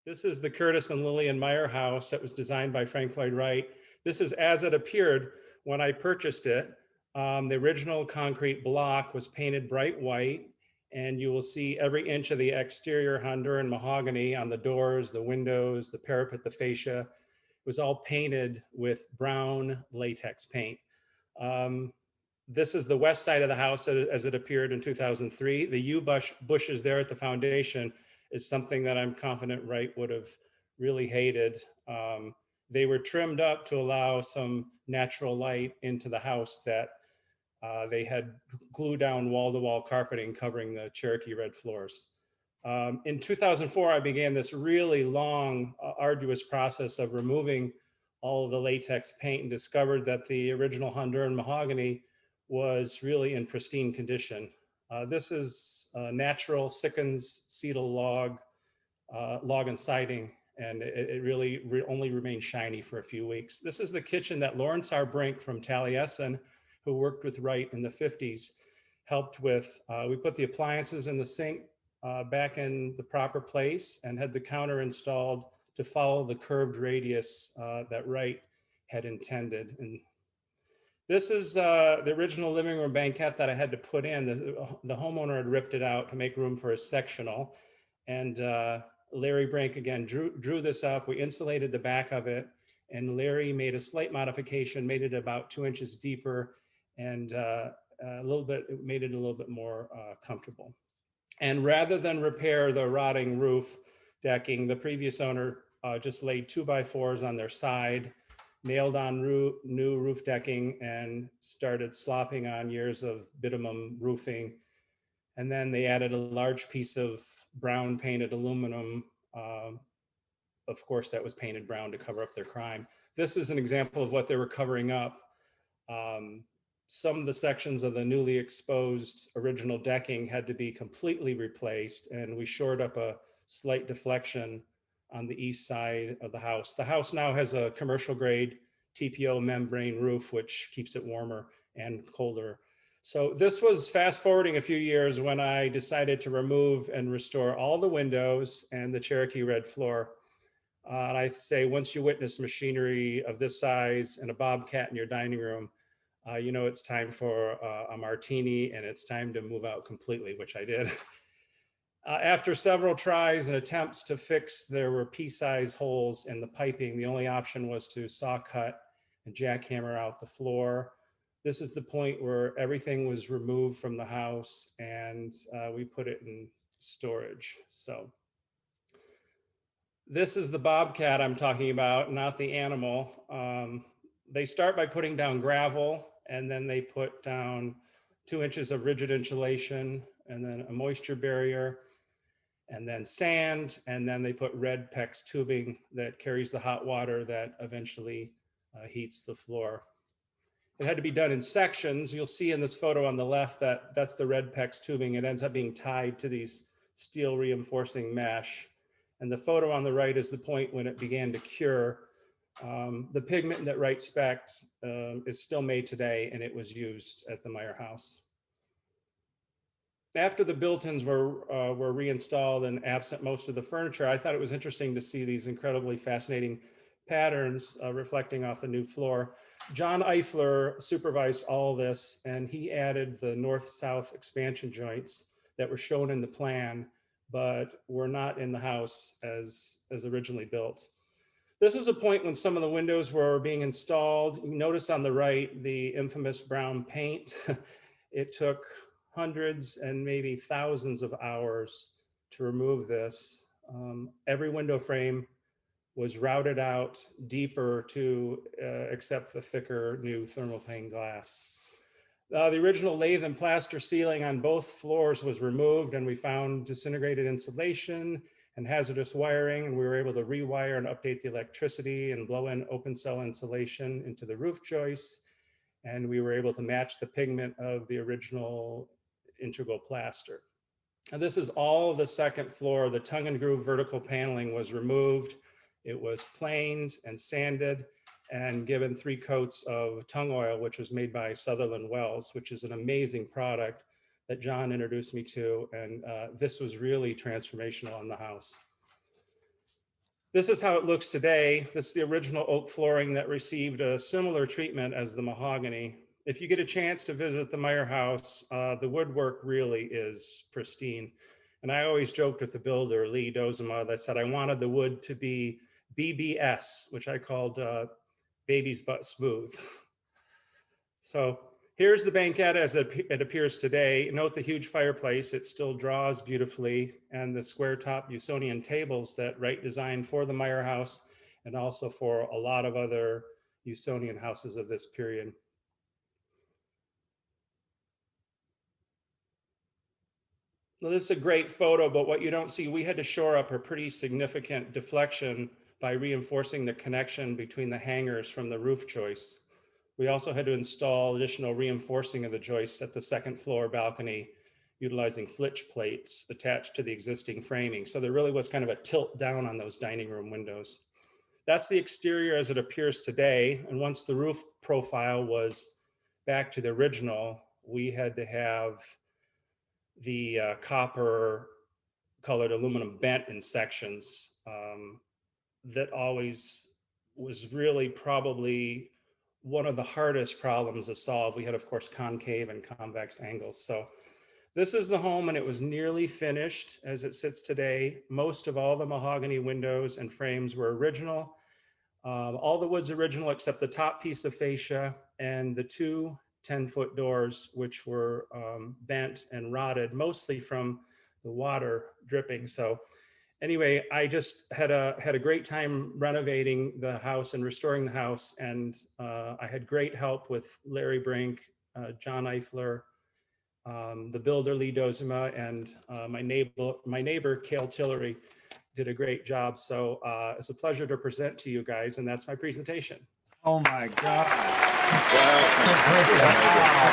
This is the Curtis and Lillian Meyer house that was designed by Frank Lloyd Wright. This is as it appeared when I purchased it. The original concrete block was painted bright white, and you will see every inch of the exterior Honduran mahogany on the doors, the windows, the parapet, the fascia. It was all painted with brown latex paint. This is the west side of the house as it appeared in 2003. The yew bushes there at the foundation is something that I'm confident Wright would have really hated. They were trimmed up to allow some natural light into the house that they had glued down wall-to-wall carpeting covering the Cherokee red floors. In 2004, I began this really long, arduous process of removing all of the latex paint and discovered that the original Honduran mahogany was really in pristine condition. This is natural Sickens cedar log and siding, and it really only remained shiny for a few weeks. This is the kitchen that Lawrence R. Brink from Taliesin, who worked with Wright in the 50s, helped with. We put the appliances in the sink back in the proper place and had the counter installed to follow the curved radius that Wright had intended. And this is the original living room banquette that I had to put in. The homeowner had ripped it out to make room for a sectional. And Larry Brink, again, drew this up. We insulated the back of it. And Larry made a slight modification, made it about 2 inches deeper, and made it a little bit more comfortable. And rather than repair the rotting roof decking, the previous owner just laid 2x4s on their side, nailed on new roof decking, and started slopping on years of bitumen roofing. And then they added a large piece of brown painted aluminum. Of course, that was painted brown to cover up their crime. This is an example of what they were covering up. Some of the sections of the newly exposed original decking had to be completely replaced, and we shored up a slight deflection on the east side of the house. The house now has a commercial grade TPO membrane roof, which keeps it warmer and colder. So this was fast forwarding a few years when I decided to remove and restore all the windows and the Cherokee red floor. And I say, once you witness machinery of this size and a bobcat in your dining room, you know it's time for a martini and it's time to move out completely, which I did. After several tries and attempts to fix, there were pea-sized holes in the piping. The only option was to saw cut and jackhammer out the floor. This is the point where everything was removed from the house and we put it in storage. So this is the bobcat I'm talking about, not the animal. They start by putting down gravel, and then they put down 2 inches of rigid insulation, and then a moisture barrier, and then sand, and then they put red PEX tubing that carries the hot water that eventually heats the floor. It had to be done in sections. You'll see in this photo on the left that that's the red PEX tubing. It ends up being tied to these steel reinforcing mesh. And the photo on the right is the point when it began to cure. The pigment that Wright specced is still made today, and it was used at the Meyer house. After the built-ins were reinstalled and absent most of the furniture, I thought it was interesting to see these incredibly fascinating patterns reflecting off the new floor. John Eifler supervised all this, and he added the north-south expansion joints that were shown in the plan, but were not in the house as originally built. This was a point when some of the windows were being installed. You notice on the right, the infamous brown paint. It took hundreds and maybe thousands of hours to remove this. Every window frame was routed out deeper to accept the thicker new thermal pane glass. The original lathe and plaster ceiling on both floors was removed, and we found disintegrated insulation and hazardous wiring, and we were able to rewire and update the electricity and blow in open cell insulation into the roof joists, and we were able to match the pigment of the original integral plaster. And this is all the second floor. The tongue and groove vertical paneling was removed. It was planed and sanded and given 3 coats of tung oil, which was made by Sutherland Wells, which is an amazing product that John introduced me to. And this was really transformational in the house. This is how it looks today. This is the original oak flooring that received a similar treatment as the mahogany. If you get a chance to visit the Meyer house, the woodwork really is pristine. And I always joked with the builder, Lee Doezema, that said I wanted the wood to be BBS, which I called baby's butt smooth. So here's the banquette as it appears today. Note the huge fireplace, it still draws beautifully, and the square top Usonian tables that Wright designed for the Meyer house and also for a lot of other Usonian houses of this period. Now, this is a great photo, but what you don't see, we had to shore up a pretty significant deflection by reinforcing the connection between the hangers from the roof joists. We also had to install additional reinforcing of the joists at the second floor balcony, utilizing flitch plates attached to the existing framing. So there really was kind of a tilt down on those dining room windows. That's the exterior as it appears today. And once the roof profile was back to the original, we had to have the copper colored aluminum bent in sections. That always was really probably one of the hardest problems to solve. We had, of course, concave and convex angles. So this is the home, and it was nearly finished as it sits today. Most of all the mahogany windows and frames were original. All the wood's original except the top piece of fascia and the two 10-foot doors, which were bent and rotted, mostly from the water dripping. So anyway, I just had a great time renovating the house and restoring the house. And I had great help with Larry Brink, John Eifler, the builder Lee Doezema, and my neighbor Cale Tillery did a great job. So it's a pleasure to present to you guys, and that's my presentation. Oh my God. Wow.